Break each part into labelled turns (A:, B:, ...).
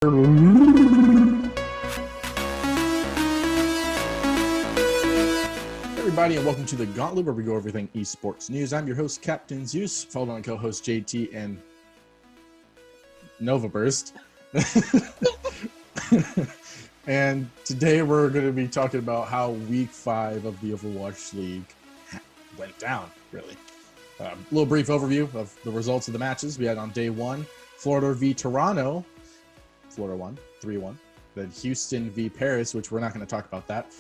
A: Everybody, and welcome to the Gauntlet, where we go over everything esports news. I'm your host, Captain Zeus, followed on co-host JT and Nova Burst. And today we're going to be talking about how Week 5 of the Overwatch League went down, really. A little brief overview of the results of the matches we had on day 1. Florida v. Toronto. Florida won, 3-1. Then Houston v. Paris, which we're not going to talk about that.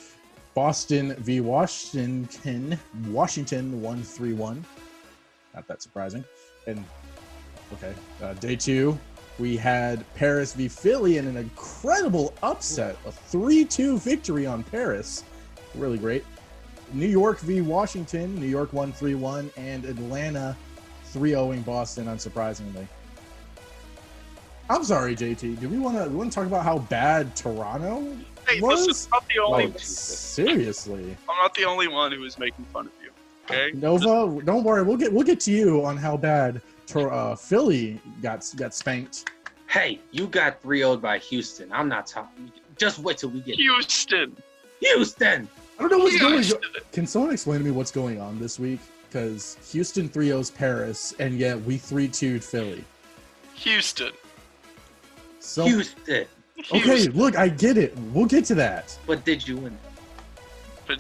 A: Boston v. Washington. Washington won 3-1. Not that surprising. And, day 2, we had Paris v. Philly in an incredible upset. A 3-2 victory on Paris. Really great. New York v. Washington. New York won 3-1. And Atlanta 3-0ing Boston, unsurprisingly. I'm sorry, JT. Do we want to talk about how bad Toronto was?
B: Listen, I'm not the only.
A: Seriously,
B: I'm not the only one who is making fun of you. Okay,
A: Nova, don't worry. We'll get to you on how bad Philly got spanked.
C: Hey, you got 3-0'd by Houston. I'm not talking. Just wait till we get
B: Houston.
C: Houston.
A: I don't know what's going on. Can someone explain to me what's going on this week? Because Houston 3-0's Paris, and yet we 3-2'd Philly.
B: Houston.
A: So,
C: Houston.
A: Okay, look, I get it. We'll get to that.
C: But did you win?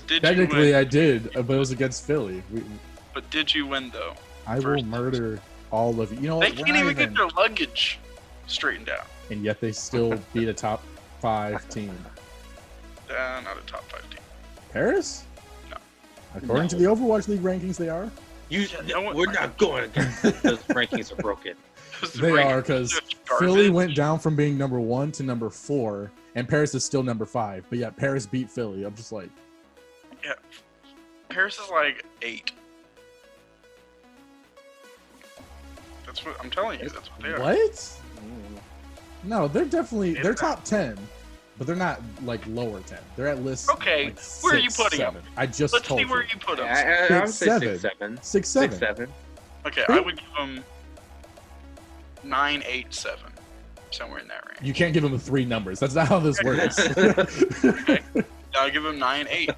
A: Technically, I did, but it was against Philly.
B: But did you win, though?
A: I will murder all of you. You know,
B: they can't even get their luggage straightened out.
A: And yet they still beat a top 5 team.
B: Not a top 5 team.
A: Paris?
B: No.
A: According to the Overwatch League rankings, they are.
C: We're not going against those rankings are broken.
A: They are, because Philly went down from being number 1 to number 4, and Paris is still number 5. But yeah, Paris beat Philly. I'm just like,
B: yeah, Paris is like 8. That's what I'm telling you. That's what they are.
A: What? No, they're top 10, but they're not like lower 10. They're at least
B: okay.
A: Like
B: Where are you putting them?
A: I just
B: Let's
A: told
B: see where
A: you.
B: you put them.
C: I would say 6-7.
A: 6-7.
B: Okay, I would give them 9, 8, 7, somewhere in that range.
A: You can't give them 3 numbers. That's not how this works.
B: Okay, I'll give them 9, 8.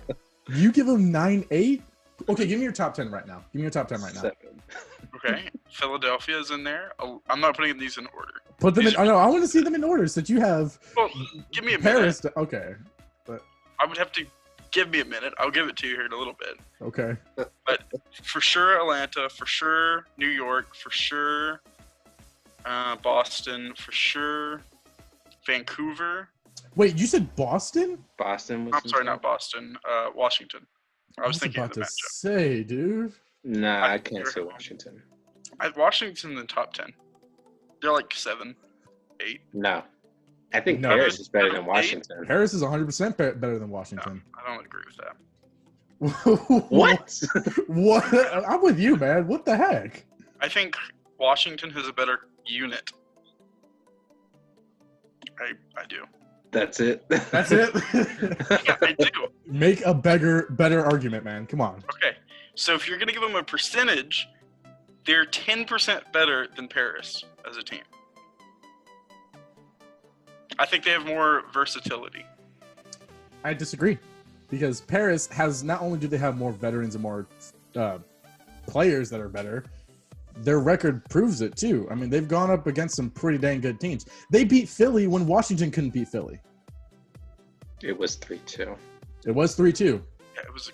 A: You give them 9, 8? Okay, give me your top 10 right now. Give me your top 10 right now.
C: 7.
B: Okay, Philadelphia is in there. I'm not putting these in order.
A: Put them in. I know. I want to see them in order since you have.
B: Well, give me a
A: Paris.
B: minute.
A: Okay, but
B: I would have to give me a minute. I'll give it to you here in a little bit.
A: Okay.
B: But for sure, Atlanta. For sure, New York. For sure, Boston. For sure, Vancouver.
A: Wait, you said Boston?
C: Boston was.
B: I'm sorry, not Boston. Washington. I was thinking
A: about
B: of the
A: to
B: matchup.
A: say, dude.
C: Nah, I can't say Washington.
B: Washington's in the top 10. They're like 7, 8.
C: No. I think
A: No.
C: Paris is better than Washington.
A: Paris is 100% better than Washington.
B: No, I don't agree with that.
C: What?
A: What? I'm with you, man. What the heck?
B: I think Washington has a better unit. I do.
C: That's it.
A: That's it?
B: Yeah, I do.
A: Make a better argument, man. Come on.
B: Okay, so if you're going to give them a percentage, they're 10% better than Paris as a team. I think they have more versatility.
A: I disagree. Because Paris has, not only do they have more veterans and more players that are better, their record proves it too. I mean, they've gone up against some pretty dang good teams. They beat Philly when Washington couldn't beat Philly.
C: It was 3-2.
A: It was 3-2.
B: Yeah, it was.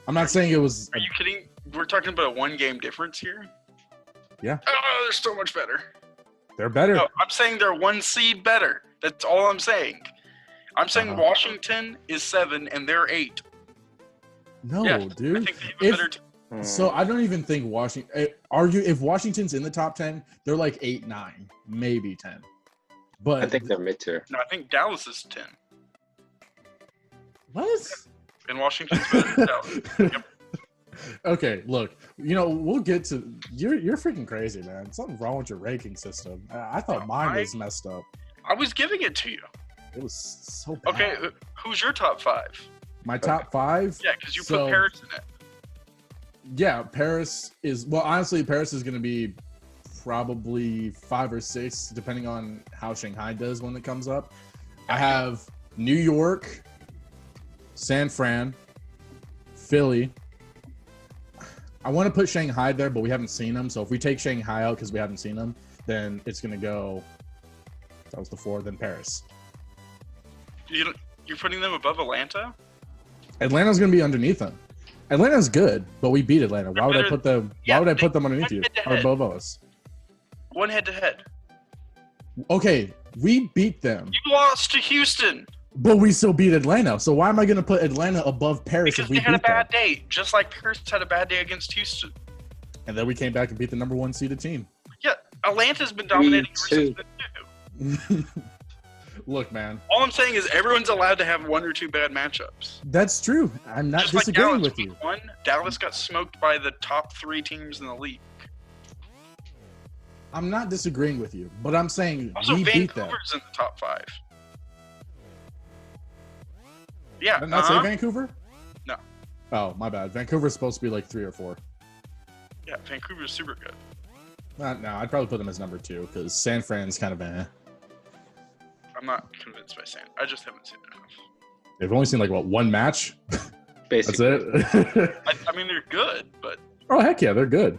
A: I'm not saying it was.
B: Are you kidding? We're talking about a 1-game difference here?
A: Yeah.
B: Oh, they're so much better.
A: They're better.
B: No, I'm saying they're 1 seed better. That's all I'm saying. I'm saying Washington is 7 and they're 8.
A: No,
B: yeah,
A: dude.
B: I think they have a better team.
A: So I don't even think Washington. If Washington's in the top 10, they're like 8, 9, maybe 10. But
C: I think they're mid-tier.
B: No, I think Dallas is 10.
A: What?
B: And Washington's better than Dallas. Yep.
A: Okay, look. We'll get to. You're freaking crazy, man. Something's wrong with your ranking system. I thought mine was messed up.
B: I was giving it to you.
A: It was so bad.
B: Okay, who's your top 5?
A: My top 5.
B: Yeah, because you put Paris in it.
A: Yeah, Paris is. Well, honestly, Paris is going to be probably 5 or 6, depending on how Shanghai does when it comes up. I have New York, San Fran, Philly. I want to put Shanghai there, but we haven't seen them. So if we take Shanghai out because we haven't seen them, then it's going to go. That was the 4, then Paris.
B: You're putting them above Atlanta?
A: Atlanta's going to be underneath them. Atlanta's good, but we beat Atlanta. Why would I put them? Why would I put them underneath you or above us?
B: One head-to-head.
A: Okay, we beat them.
B: You lost to Houston.
A: But we still beat Atlanta. So why am I going to put Atlanta above Paris
B: Because
A: if we
B: they had a
A: beat them?
B: bad day, just like Paris had a bad day against Houston.
A: And then we came back and beat the number 1 seeded team.
B: Yeah, Atlanta's been dominating
C: Me too.
B: too.
A: Look, man.
B: All I'm saying is everyone's allowed to have 1 or 2 bad matchups.
A: That's true. I'm not
B: Just like
A: disagreeing
B: Dallas,
A: with you.
B: week 1, Dallas got smoked by the top 3 teams in the league.
A: I'm not disagreeing with you, but I'm saying
B: Also,
A: we beat them.
B: Vancouver's in the top 5. Yeah.
A: Did I not say Vancouver?
B: No.
A: Oh, my bad. Vancouver's supposed to be like 3 or 4.
B: Yeah, Vancouver's super good.
A: No, I'd probably put them as number 2 because San Fran's kind of
B: I'm not convinced by San. I just haven't seen it enough.
A: They've only seen like what 1 match. That's
C: Basically.
A: it.
B: I mean, they're good, but
A: Oh heck yeah, they're good.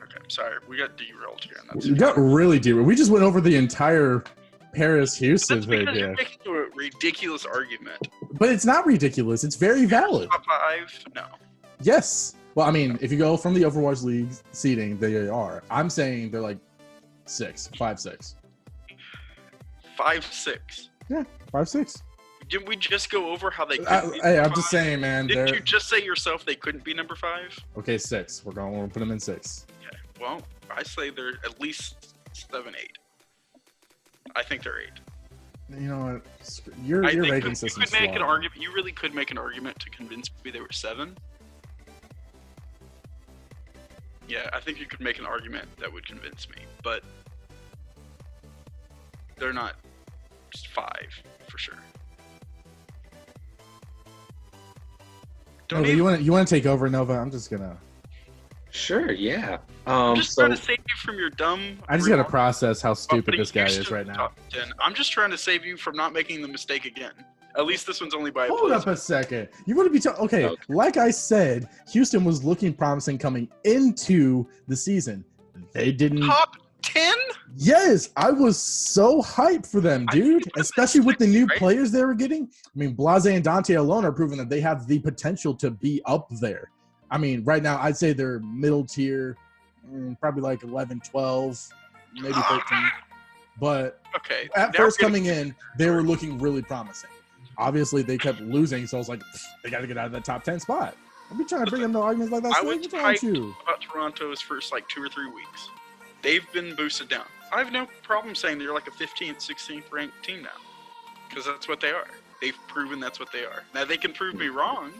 B: okay. Sorry, we got derailed here. And that's
A: We got really deep. We just went over the entire Paris Houston
B: That's
A: thing
B: because you're
A: here,
B: making a ridiculous argument.
A: but it's not ridiculous. It's very valid.
B: Top 5? No.
A: Yes. Well, I mean, if you go from the Overwatch League seeding, they are. I'm saying they're like 5, 6.
B: 5, 6.
A: 5, 6.
B: Didn't we just go over how they couldn't be
A: Hey,
B: number
A: I'm just
B: 5?
A: saying, man.
B: Didn't
A: They're
B: you just say yourself they couldn't be number 5?
A: okay. 6. We're gonna put them in 6.
B: Okay. Well, I say they're at least 7, 8. I think they're 8.
A: You know what? Your
B: I think
A: rating
B: you
A: system's
B: could make an
A: flawed.
B: argument. You really could make an argument to convince me they were 7. Yeah, I think you could make an argument that would convince me, but they're not 5 for sure. Don't
A: Nova,
B: even,
A: you want to take over, Nova? I'm just gonna.
C: Sure, yeah.
B: I'm just
C: So
B: trying to save you from your dumb.
A: I just gotta
B: remarks
A: process how
B: about
A: stupid
B: putting
A: this guy
B: Houston
A: is
B: in
A: right
B: the
A: now.
B: top 10. I'm just trying to save you from not making the mistake again. At least this one's only by a
A: Hold
B: place.
A: up a second. You want to be okay?
C: Okay.
A: Like I said, Houston was looking promising coming into the season. They didn't.
B: Top 10?
A: Yes, I was so hyped for them,
B: I think
A: dude.
B: you put them
A: Especially
B: in
A: with the
B: 6,
A: new
B: right?
A: players they were getting. I mean, Blase and Dante alone are proving that they have the potential to be up there. I mean, right now, I'd say they're middle tier, probably like 11, 12, maybe 13. But
B: Okay.
A: at
B: now
A: first
B: we're
A: coming in, they were looking really promising. Obviously, they kept losing, so I was like, they got to get out of that top 10 spot. I'll be trying to bring them to arguments like that.
B: I
A: Slade.
B: was
A: What's wrong with
B: hyped
A: you?
B: about Toronto's first like 2 or 3 weeks. They've been boosted down. I have no problem saying they're like a 15th, 16th ranked team now, because that's what they are. They've proven that's what they are. Now they can prove me wrong,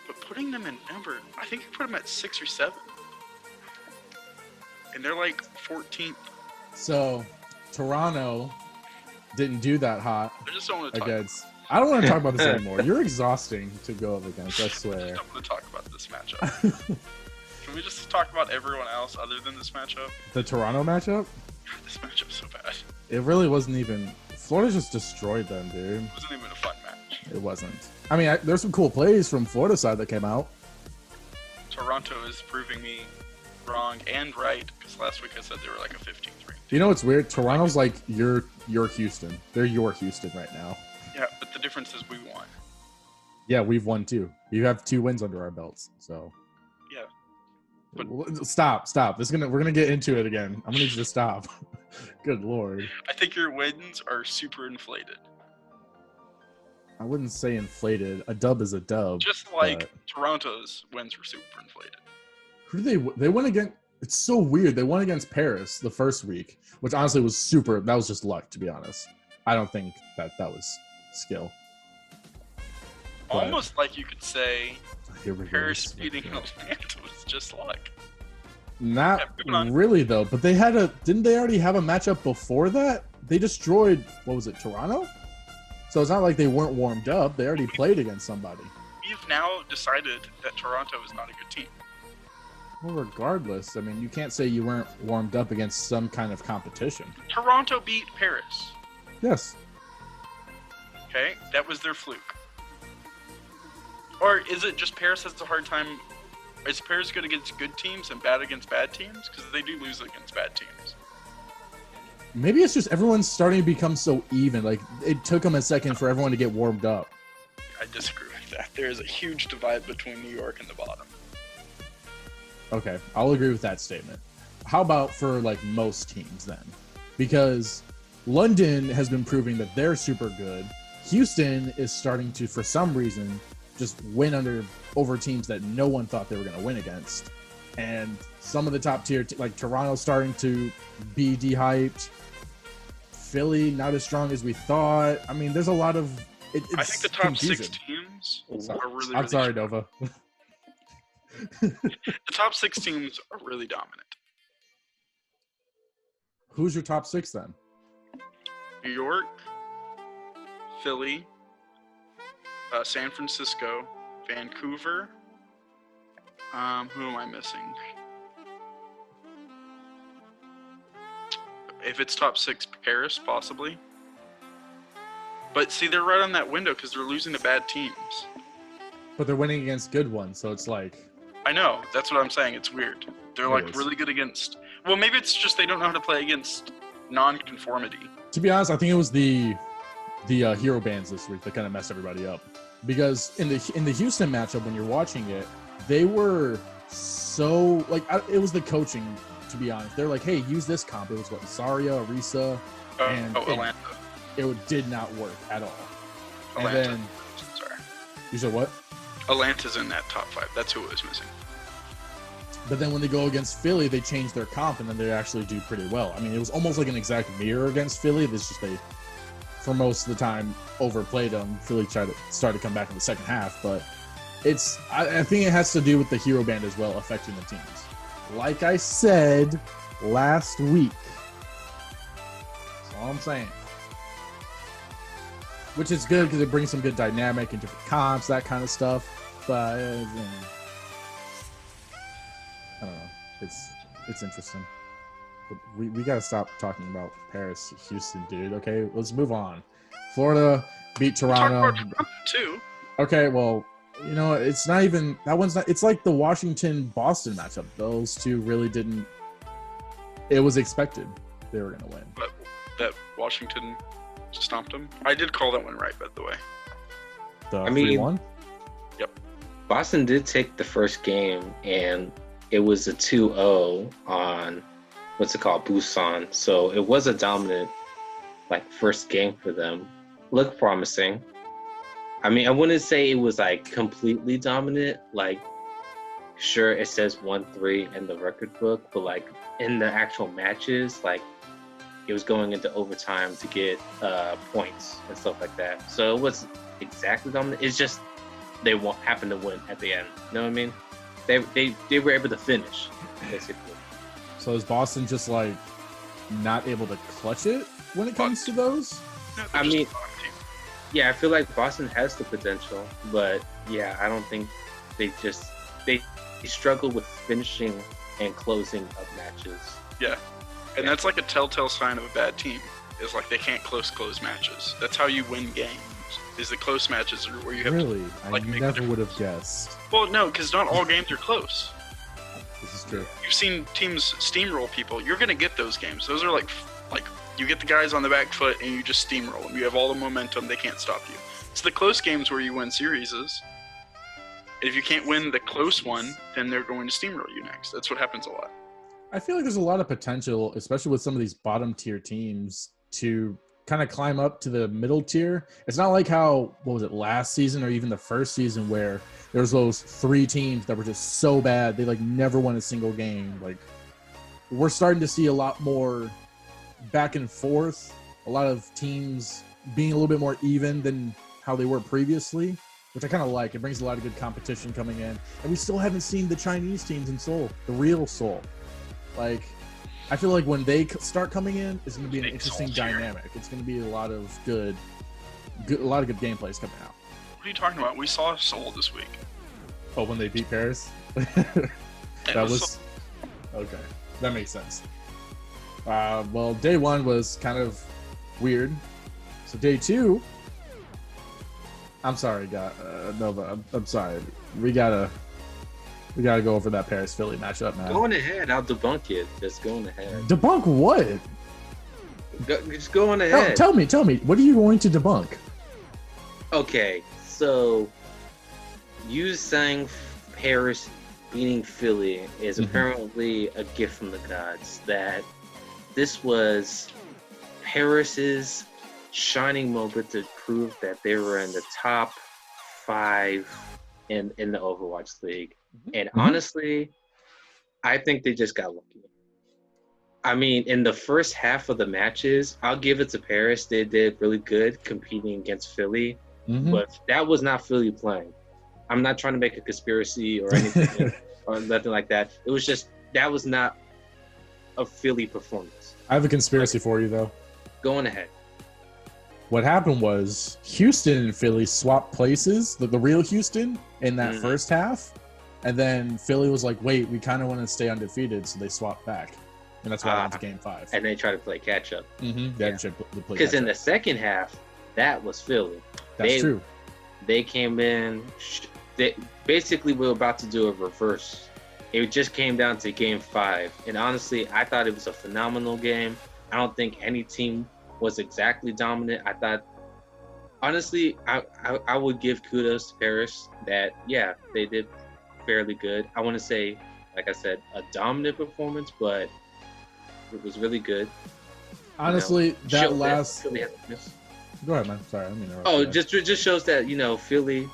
B: but putting them in number, I think you put them at 6 or 7, and they're like 14th.
A: So, Toronto didn't do that hot
B: I just don't want to talk.
A: against. I don't want to talk about this anymore. You're exhausting to go up against, I
B: I just
A: swear.
B: don't want to talk about this matchup. Can we just talk about everyone else other than this matchup?
A: The Toronto matchup?
B: God, this matchup's so bad.
A: It really wasn't even. Florida just destroyed them, dude.
B: It wasn't even a fun match.
A: It wasn't. I mean, there's some cool plays from Florida side that came out.
B: Toronto is proving me wrong and right, because last week I said they were like a 15th ranked.
A: You know what's weird? Toronto's like your Houston. They're your Houston right now.
B: Yeah, but the difference is we won.
A: Yeah, we've won 2. You have 2 wins under our belts. So
B: Yeah. But
A: stop. We're gonna get into it again. I'm gonna need you to stop. Good lord.
B: I think your wins are super inflated.
A: I wouldn't say inflated. A dub is a dub.
B: Just like
A: but
B: Toronto's wins were super inflated.
A: who did they went against? It's so weird. They won against Paris the first week, which honestly was super. That was just luck, to be honest. I don't think that was skill. But
B: Almost like you could say
A: here we go.
B: Paris beating Atlanta was just luck.
A: Not
B: Yeah, moving on.
A: really though, but they had didn't they already have a matchup before that? They destroyed, what was it, Toronto? So it's not like they weren't warmed up. They already played against somebody.
B: We've now decided that Toronto is not a good team.
A: Well, regardless, I mean, you can't say you weren't warmed up against some kind of competition.
B: Toronto beat Paris.
A: Yes.
B: Okay, that was their fluke. Or is it just Paris has a hard time? Is Paris good against good teams and bad against bad teams? Because they do lose against bad teams.
A: Maybe it's just everyone's starting to become so even. Like, it took them a second for everyone to get warmed up.
B: I disagree with that. There is a huge divide between New York and the bottom.
A: Okay, I'll agree with that statement. How about for, like, most teams then? Because London has been proving that they're super good. Houston is starting to, for some reason, just win over teams that no one thought they were going to win against. And some of the top tier, like Toronto, starting to be de-hyped. Philly, not as strong as we thought. I mean, there's a lot of...
B: I think the top
A: confusion.
B: 6 teams are really,
A: I'm sorry,
B: strong.
A: Nova.
B: The top 6 teams are really dominant.
A: Who's your top 6 then?
B: New York, Philly, San Francisco, Vancouver. Who am I missing? If it's top 6, Paris, possibly. But see, they're right on that window because they're losing to bad teams.
A: But they're winning against good ones, so it's like...
B: I know. That's what I'm saying. It's weird. They're like
A: is.
B: really good against... Well, maybe it's just they don't know how to play against non-conformity.
A: To be honest, I think it was the hero bans this week that kind of messed everybody up. Because in the Houston matchup, when you're watching it, they were so... Like, it was the coaching, to be honest. They're like, hey, use this comp. It was what? Saria, Arisa, and
B: Atlanta.
A: It did not work at all.
B: Atlanta.
A: And then...
B: Sorry.
A: You said what?
B: Atlanta's in that top 5. That's who it was missing.
A: But then when they go against Philly, they change their comp, and then they actually do pretty well. I mean, it was almost like an exact mirror against Philly. It's just they, for most of the time, overplayed them. Philly tried to start to come back in the second half, but I think it has to do with the hero band as well affecting the teams. Like I said last week. That's all I'm saying. Which is good because it brings some good dynamic and different comps, that kind of stuff. But I don't know. It's interesting. But we gotta stop talking about Paris, Houston, dude. Okay, let's move on. Florida beat Toronto.
B: Talk about Toronto too.
A: Okay, well, you know, it's not even that one's not. It's like the Washington-Boston matchup. Those two really didn't. It was expected they were gonna win.
B: But that Washington stomped them. I did call that one right, by the way.
A: The 3-1?
B: Yep.
C: Boston did take the first game, and it was a 2-0 on, what's it called, Busan. So it was a dominant, like, first game for them. Looked promising. I mean, I wouldn't say it was, like, completely dominant. Like, sure, it says 1-3 in the record book, but, like, in the actual matches, like, it was going into overtime to get points and stuff like that. So it wasn't exactly dominant. It's just they happened to win at the end. You know what I mean? They were able to finish, basically.
A: So is Boston just like not able to clutch it when it comes to those?
B: No,
C: I mean, yeah, I feel like Boston has the potential, but yeah, I don't think they struggle with finishing and closing of matches.
B: Yeah. And that's like a telltale sign of a bad team. Is like they can't close matches. That's how you win games. Is the close matches are where you have
A: really?
B: to like make
A: never would have guessed.
B: Well, no, because not all games are close.
A: This is true.
B: You've seen teams steamroll people. You're gonna get those games. Those are like you get the guys on the back foot and you just steamroll them. You have all the momentum. They can't stop you. It's the close games where you win series. And if you can't win the close one, then they're going to steamroll you next. That's what happens a lot.
A: I feel like there's a lot of potential, especially with some of these bottom tier teams, to kind of climb up to the middle tier. It's not like how, what was it, last season or even the first season where there was those 3 teams that were just so bad they like never won a single game. Like, we're starting to see a lot more back and forth, a lot of teams being a little bit more even than how they were previously, which I kind of like. It brings a lot of good competition coming in. And we still haven't seen the Chinese teams in Seoul, the real Seoul. Like, I feel like when they start coming in, it's going to be an interesting dynamic. It's going to be a lot of good gameplays coming out.
B: What are you talking about? We saw Seoul this week.
A: Oh, when they beat Paris? That was okay. That makes sense. Well, day 1 was kind of weird. So day 2, I'm sorry, Nova. I'm sorry. We gotta go over that Paris Philly matchup, man.
C: Going ahead, I'll debunk it. Just going ahead.
A: Debunk what?
C: Just going ahead.
A: Tell me. What are you going to debunk?
C: Okay, so you saying Paris beating Philly is apparently a gift from the gods. That this was Paris's shining moment to prove that they were in the top 5 in the Overwatch League. And honestly, I think they just got lucky. I mean, in the first half of the matches, I'll give it to Paris. They did really good competing against Philly, but that was not Philly playing. I'm not trying to make a conspiracy or anything or nothing like that. It was just, that was not a Philly performance.
A: I have a conspiracy for you, though.
C: Going ahead.
A: What happened was Houston and Philly swapped places, the real Houston, in that first half. And then Philly was like, wait, we kind of want to stay undefeated, so they swapped back. And that's why I went to game 5.
C: And they tried to play catch up.
A: Because
C: in the second half, that was Philly.
A: That's true.
C: They came in, they basically were about to do a reverse. It just came down to game 5. And honestly, I thought it was a phenomenal game. I don't think any team was exactly dominant. I thought, honestly, I would give kudos to Paris that, yeah, they did fairly good. I want to say, like I said, a dominant performance, but it was really good.
A: Honestly, that last...
C: Philly
A: Go ahead, man. Sorry, I mean.
C: Just shows that, Philly,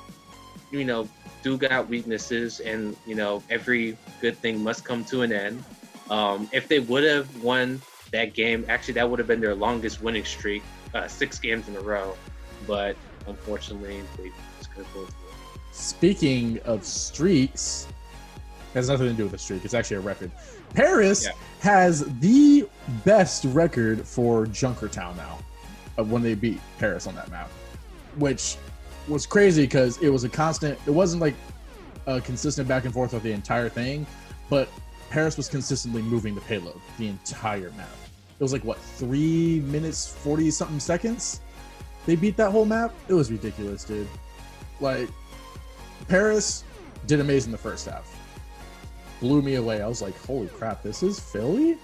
C: do got weaknesses, and every good thing must come to an end. If they would have won that game, actually that would have been their longest winning streak, 6 games in a row. But unfortunately, they just couldn't pull it through.
A: Speaking of streaks, it has nothing to do with a streak. It's actually a record. Paris has the best record for Junkertown now when they beat Paris on that map, which was crazy because it was a constant. It wasn't like a consistent back and forth of the entire thing, but Paris was consistently moving the payload the entire map. It was like, what, 3 minutes, 40 something seconds? They beat that whole map? It was ridiculous, dude. Like, Paris did amazing the first half. Blew me away. I was like, holy crap, this is Philly?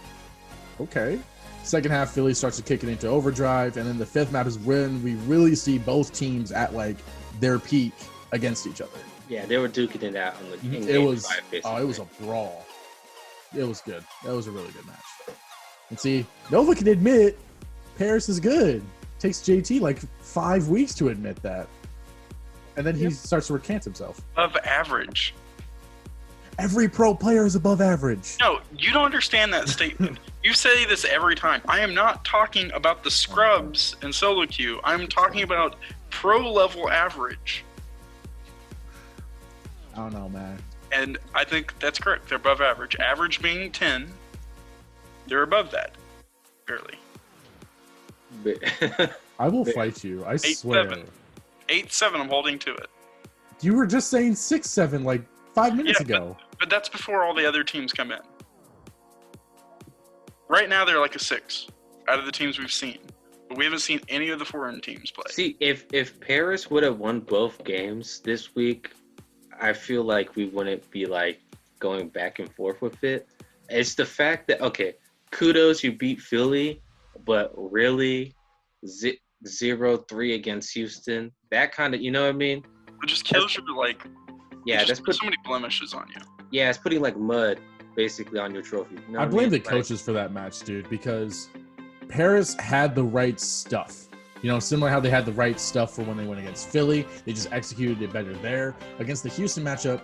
A: Okay. Second half, Philly starts to kick it into overdrive, and then the 5th map is when we really see both teams at like their peak against each other.
C: Yeah, they were duking it out on the
A: it was it was a brawl. It was good. That was a really good match. And see, Nova can admit Paris is good. Takes JT like 5 weeks to admit that. And then he starts to recant himself.
B: Above average.
A: Every pro player is above average.
B: No, you don't understand that statement. You say this every time. I am not talking about the scrubs in solo queue. I'm talking about pro level average.
A: I don't know, man.
B: And I think that's correct. They're above average. Average being 10. They're above that. Barely.
A: I will fight you. I swear.
B: 8-7. I'm holding to it.
A: You were just saying 6-7 like 5 minutes ago.
B: But that's before all the other teams come in. Right now, they're like a 6 out of the teams we've seen. But we haven't seen any of the foreign teams play.
C: See, if Paris would have won both games this week, I feel like we wouldn't be like going back and forth with it. It's the fact that, okay, kudos, you beat Philly, but really 0-3 against Houston. That kind of, you know what I mean?
B: It just kills you, like,
C: yeah,
B: that's put so many blemishes on you.
C: Yeah, it's putting like mud basically on your trophy. You know
A: I blame the coaches for that match, dude, because Paris had the right stuff. Similar how they had the right stuff for when they went against Philly. They just executed it better there. Against the Houston matchup,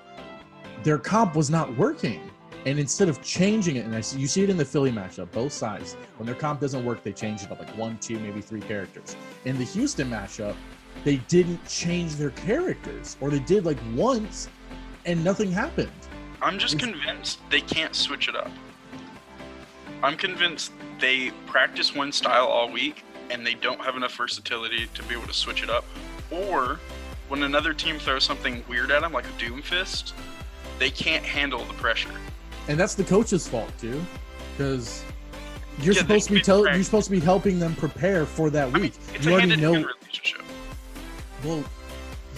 A: their comp was not working. And instead of changing it, and you see it in the Philly matchup, both sides, when their comp doesn't work, they change it up like 1, 2, maybe 3 characters. In the Houston matchup, they didn't change their characters, or they did like once and nothing happened.
B: I'm just convinced they can't switch it up. I'm convinced they practice one style all week and they don't have enough versatility to be able to switch it up. Or when another team throws something weird at them, like a Doomfist, they can't handle the pressure.
A: And that's the coach's fault too, because you're
B: Yeah,
A: supposed to
B: they
A: be
B: can be
A: you're supposed to be helping them prepare for that
B: I mean,
A: week.
B: it's
A: You
B: a
A: already
B: hand-in-hand
A: know.
B: relationship.
A: Well,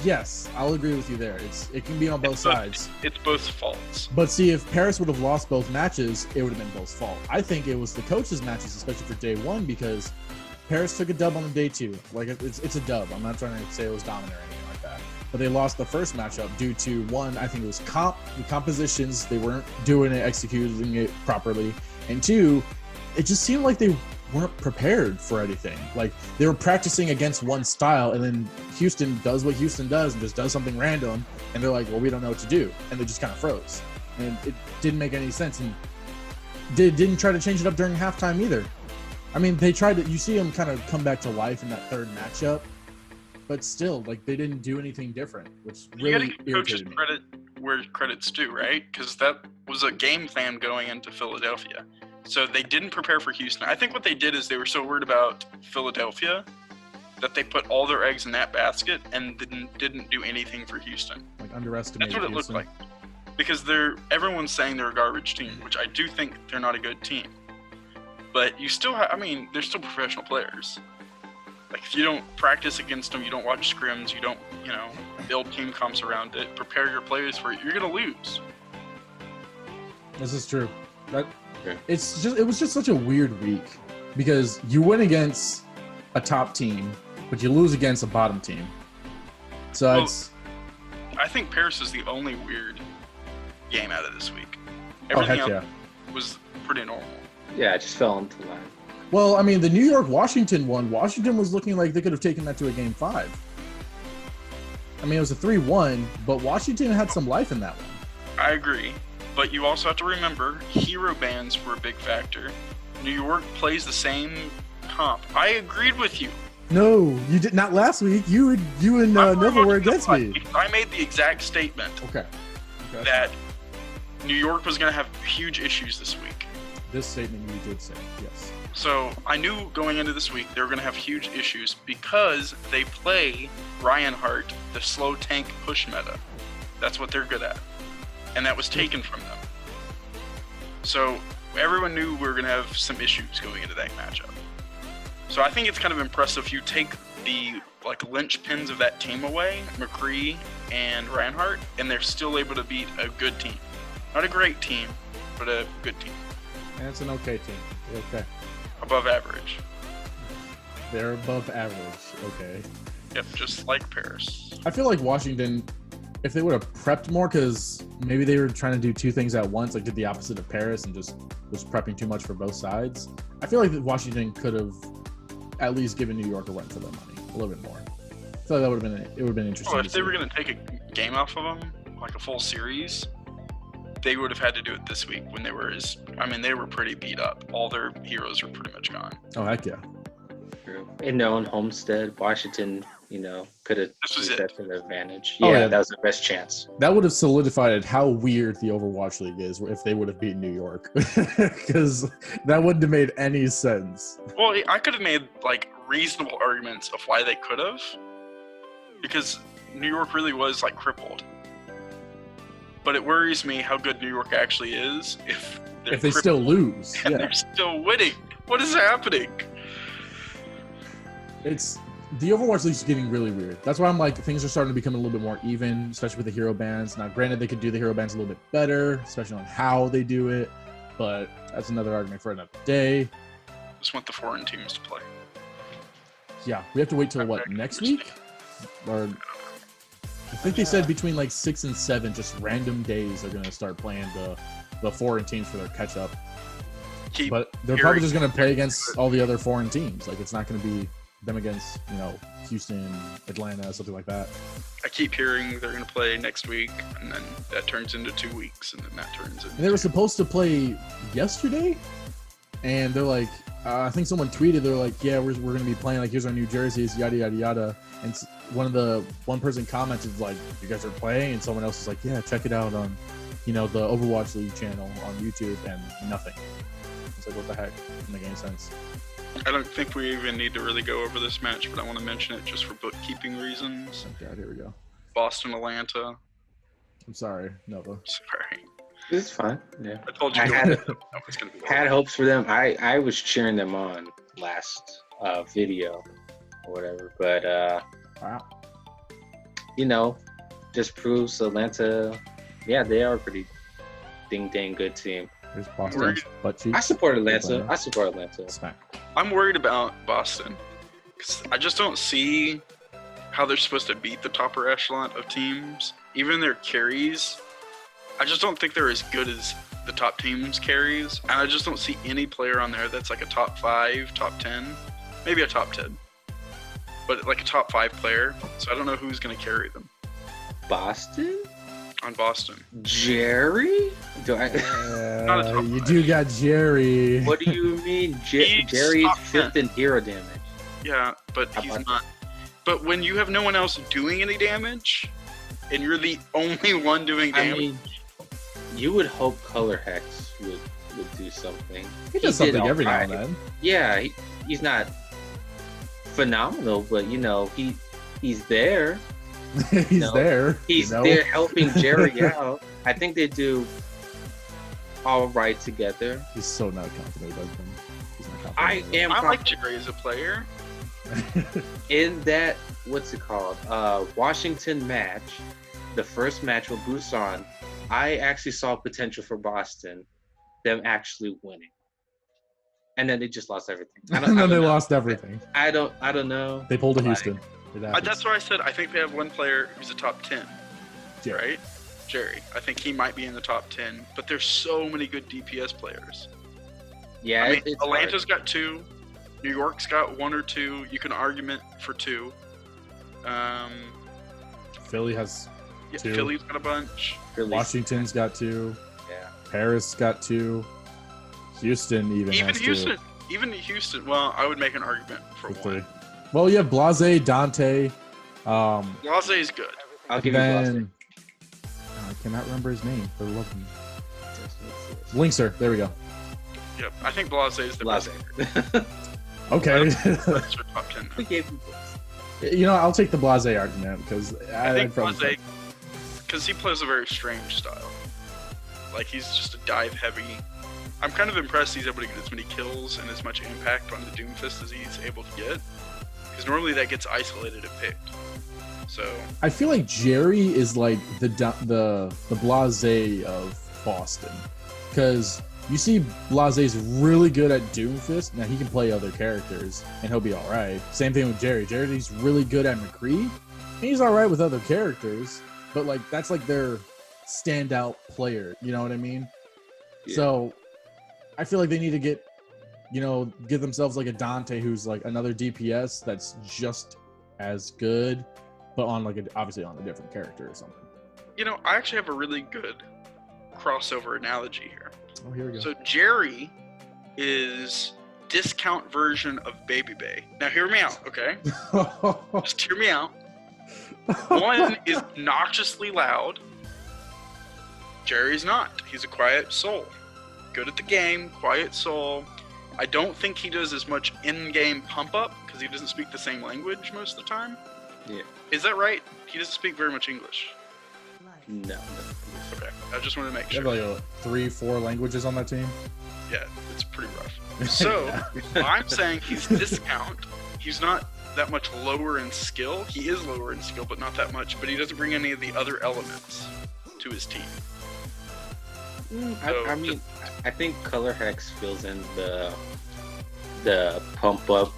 A: yes, I'll agree with you there. It can be on both sides.
B: It's both faults.
A: But see, if Paris would have lost both matches, it would have been both fault. I think it was the coach's matches, especially for day one, because Paris took a dub on the day two. Like it's a dub. I'm not trying to say it was dominant or anything like that. But they lost the first matchup due to one, I think it was the compositions. They weren't doing it, executing it properly. And two, it just seemed like they weren't prepared for anything. Like they were practicing against one style, and then Houston does what Houston does and just does something random, and they're like, well, we don't know what to do. And they just kind of froze. And it didn't make any sense. And didn't try to change it up during halftime either. I mean, they tried to, you see them kind of come back to life in that third matchup, but still, like, they didn't do anything different, which
B: You gotta
A: really
B: give coaches
A: irritated me.
B: credit where credit's due, right? Because that was a game plan going into Philadelphia. So they didn't prepare for Houston. I think what they did is they were so worried about Philadelphia that they put all their eggs in that basket and didn't do anything for Houston.
A: Like, underestimated
B: That's what it
A: Houston.
B: looked like. Because everyone's saying they're a garbage team, which I do think they're not a good team. But you still have, I mean, they're still professional players. Like, if you don't practice against them, you don't watch scrims, you don't, build team comps around it, prepare your players for it, you're going to lose.
A: This is true. That
C: Okay.
A: it was just such a weird week because you win against a top team, but you lose against a bottom team. So
B: Well,
A: it's
B: I think Paris is the only weird game out of this week.
A: oh
B: Everything
A: heck
B: else
A: yeah.
B: was pretty normal.
C: Yeah, I just fell into line.
A: Well, I mean, the New York Washington one. Washington was looking like they could have taken that to a game 5. I mean, it was a 3-1, but Washington had some life in that one.
B: I agree, but you also have to remember hero bans were a big factor. New York plays the same comp. I agreed with you.
A: No, you did not last week. You and
B: I'm
A: Nova were
B: remote
A: against me.
B: I made the exact statement
A: Okay.
B: that New York was going to have huge issues this week.
A: This statement you did say, yes.
B: So I knew going into this week they were going to have huge issues because they play Reinhardt, the slow tank push meta. That's what they're good at. And that was taken from them. So everyone knew we were going to have some issues going into that matchup. So I think it's kind of impressive. You take the linchpins of that team away, McCree and Reinhardt, and they're still able to beat a good team. Not a great team, but a good team.
A: And it's an okay team. Okay.
B: Above average.
A: They're above average. Okay.
B: Yep, just like Paris.
A: I feel like Washington, if they would have prepped more, because maybe they were trying to do two things at once, like did the opposite of Paris and just was prepping too much for both sides. I feel like that Washington could have at least given New York a run for their money a little bit more. I feel like it would have been interesting.
B: Well, if they were going to take a game off of them, like a full series, they would have had to do it this week when they were they were pretty beat up. All their heroes were pretty much gone.
A: Oh heck yeah.
C: True. In their own homestead, Washington, could have
B: This was
C: used
B: it.
C: that to their advantage.
A: Oh,
C: Yeah,
A: yeah.
C: that was the best chance.
A: That would have solidified how weird the Overwatch League is if they would have beaten New York, because that wouldn't have made any sense.
B: Well, I could have made reasonable arguments of why they could have, because New York really was crippled. But it worries me how good New York actually is if they're
A: If they
B: crippled
A: still lose,
B: and
A: yeah.
B: they're still winning. What is happening?
A: It's the Overwatch League's getting really weird. That's why I'm like, things are starting to become a little bit more even, especially with the hero bans. Now, granted, they could do the hero bans a little bit better, especially on how they do it, but that's another argument for another day.
B: Just want the foreign teams to play.
A: Yeah, we have to wait till what, next week? Or I think they said between 6 and 7, just random days, they're going to start playing the foreign teams for their catch up.
B: Keep
A: But they're probably just going to play against all the other foreign teams. It's not going to be them against, Houston, Atlanta, something like that.
B: I keep hearing they're going to play next week, and then that turns into 2 weeks, and then that turns into...
A: And they were supposed to play yesterday, and they're like, I think someone tweeted, they're like, yeah, we're going to be playing, here's our new jerseys, yada, yada, yada. And one person commented, you guys are playing? And someone else is like, yeah, check it out on, the Overwatch League channel on YouTube, and nothing. It's like, what the heck? Doesn't make any sense.
B: I don't think we even need to really go over this match, but I want to mention it just for bookkeeping reasons.
A: Oh, God, here we go.
B: Boston, Atlanta.
A: I'm sorry, Nova.
B: Sorry.
C: It's fine. Yeah.
B: I told you.
C: I
B: going into it, it's gonna be low.
C: had hopes for them. I was cheering them on last video or whatever, but
A: Wow.
C: you know, just proves Atlanta. Yeah, they are a pretty dang good team.
A: There's Boston's butt cheeks.
C: I support Atlanta. I support Atlanta.
A: Smack.
B: I'm worried about Boston because I just don't see how they're supposed to beat the topper echelon of teams. Even their carries, I just don't think they're as good as the top teams' carries. And I just don't see any player on there that's like a top 5, top 10, maybe a top 10, but like a top 5 player. So I don't know who's going to carry them
C: Boston?
B: on Boston.
C: Jerry? Do I?
B: Not a top
A: You
B: five.
A: do got Jerry.
C: What do you mean?
B: He's
C: Jerry's
B: top
C: 5th in hero damage.
B: Yeah, but
C: How
B: he's
C: about-
B: not. But when you have no one else doing any damage, and you're the only one doing
C: I
B: damage,
C: mean, you would hope Color Hex would do something.
A: He does
C: did
A: something every now and
C: alright.
A: then.
C: Yeah, he's not phenomenal, but you know he's there.
A: He's
C: No.
A: there.
C: He's
A: you know?
C: there helping Jerry out. I think they do all right together.
A: He's so not confident about them. He's not confident.
C: I
A: about
C: am
B: I like Jerry as a player.
C: in that what's it called? Washington match, the first match with Busan. I actually saw potential for Boston, them actually winning, and then they just lost everything.
A: and then they
C: know.
A: lost everything.
C: I don't know.
A: They pulled a
C: Like,
A: Houston. It happens.
B: That's why I said I think they have one player who's a top 10,
A: Jerry.
B: right? Jerry. I think he might be in the top 10, but there's so many good DPS players.
C: Yeah,
B: I mean,
C: it's
B: Atlanta's got 2, New York's got 1 or 2. You can argument for 2.
A: Philly has
B: Yeah,
A: 2.
B: Philly's got a bunch.
C: really,
A: Washington's got 2.
C: yeah.
A: Paris got 2. Houston even has
B: Houston.
A: 2.
B: Even Houston. Well, I would make an argument for
A: With
B: 1.
A: 3. Well, you have Blase, Dante.
B: Blase is good.
C: I'll give you
A: Then I cannot remember his name for the love of me. Linkser. There we go.
B: Yep. I think Blase is the
C: Blase.
B: best.
A: Okay.
B: That's your top 10.
C: We gave him
A: You know, I'll take the Blase argument because
B: I think
A: I'd probably
B: Blase, because he plays a very strange style. Like, he's just a dive heavy. I'm kind of impressed he's able to get as many kills and as much impact on the Doomfist as he's able to get. Because normally that gets isolated and picked. So,
A: I feel like Jerry is like the Blase of Boston, because you see Blase's really good at Doomfist. Now he can play other characters and he'll be all right. Same thing with Jerry. Jerry's really good at McCree. And he's all right with other characters, but like that's like their standout player. You know what I mean?
C: Yeah.
A: So I feel like they need to get themselves like a Dante who's like another DPS that's just as good, but on like obviously on a different character or something.
B: you know, I actually have a really good crossover analogy here.
A: Oh, here we go.
B: So Jerry is discount version of Baby Bay. Now hear me out, okay? Just hear me out. One is obnoxiously loud. Jerry's not. He's a quiet soul. Good at the game, quiet soul. I don't think he does as much in-game pump-up because he doesn't speak the same language most of the time.
C: Yeah.
B: Is that right? He doesn't speak very much English.
C: No.
B: Okay, I just wanted to make
A: You
B: sure.
A: have like 3-4 languages on that team.
B: Yeah, it's pretty rough. So, I'm saying he's discount. He's not that much lower in skill. He is lower in skill, but not that much. But he doesn't bring any of the other elements to his team.
C: I mean, I think Color Hex fills in the pump up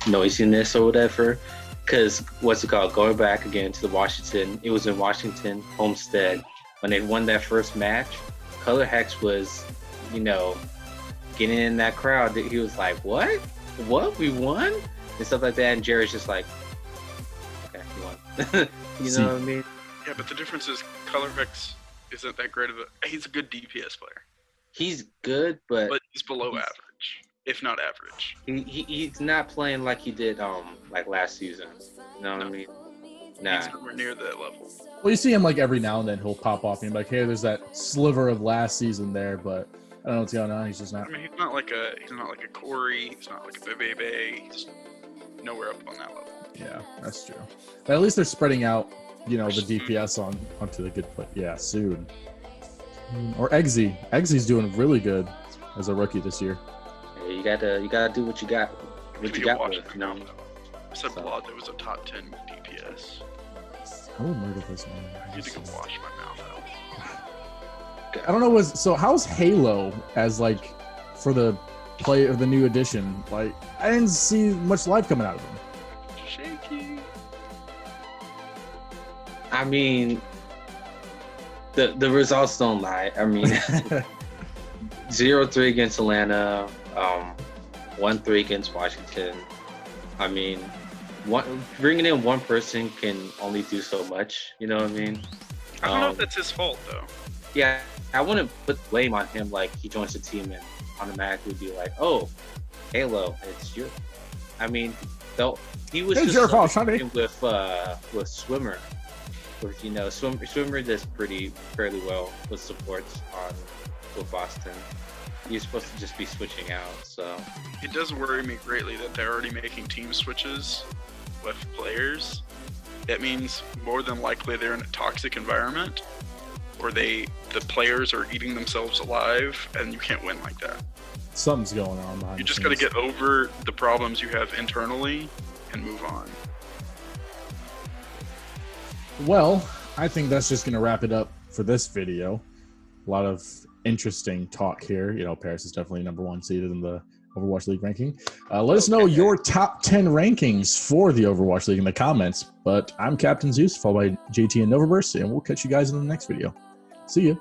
C: noisiness or whatever. Because what's it called? Going back again to the Washington, it was in Washington, Homestead, when they won that first match. Color Hex was, getting in that crowd. He was like, "What? What? We won?" and stuff like that. And Jerry's just like, "Okay, you won." You know what I mean?
B: Yeah, but the difference is Color Hex isn't that great of a. He's a good DPS player,
C: He's good, but
B: he's below average, if not average.
C: he's not playing like he did like last season. You know what I mean? Nah.
B: He's nowhere near that level.
A: Well, you see him like every now and then he'll pop off and be like, "Hey, there's that sliver of last season there," but I don't know what's going on. He's just not.
B: I mean, he's not like a Corey. He's not like a Bebe. He's nowhere up on that level.
A: Yeah, that's true. But at least they're spreading out, the DPS onto the good play. Yeah, soon. Or Eggsy. Eggsy's doing really good as a rookie this year.
C: Yeah, you gotta do what you got. What you got with, you know.
B: I said Blood, that was a top 10 DPS.
A: I would murder this man.
B: I need to go wash my mouth out.
A: I don't know. So how's Halo as like for the play of the new edition? Like I didn't see much life coming out of him.
B: Shaky.
C: I mean, the results don't lie. I mean, 0-3 against Atlanta, 1-3 against Washington. I mean, bringing in one person can only do so much. You know what I mean?
B: I don't know if that's his fault though.
C: Yeah, I wouldn't put blame on him. Like he joins the team and automatically be like, "Oh, Halo, it's your." I mean, though he was
A: it's
C: just
A: your fault, Sonny.
C: with Swimmer, which Swimmer does fairly well with supports with Boston. You're supposed to just be switching out, so
B: It does worry me greatly that they're already making team switches with players. That means more than likely they're in a toxic environment, or the players are eating themselves alive, and you can't win like that.
A: Something's going on behind
B: You
A: the
B: just got to
A: scenes.
B: get over the problems you have internally and move on.
A: Well, I think that's just going to wrap it up for this video. A lot of interesting talk here. You know, Paris is definitely number one seeded in the Overwatch League ranking. Let us know your top 10 rankings for the Overwatch League in the comments. But I'm Captain Zeus, followed by JT and Novaverse, and we'll catch you guys in the next video. See ya.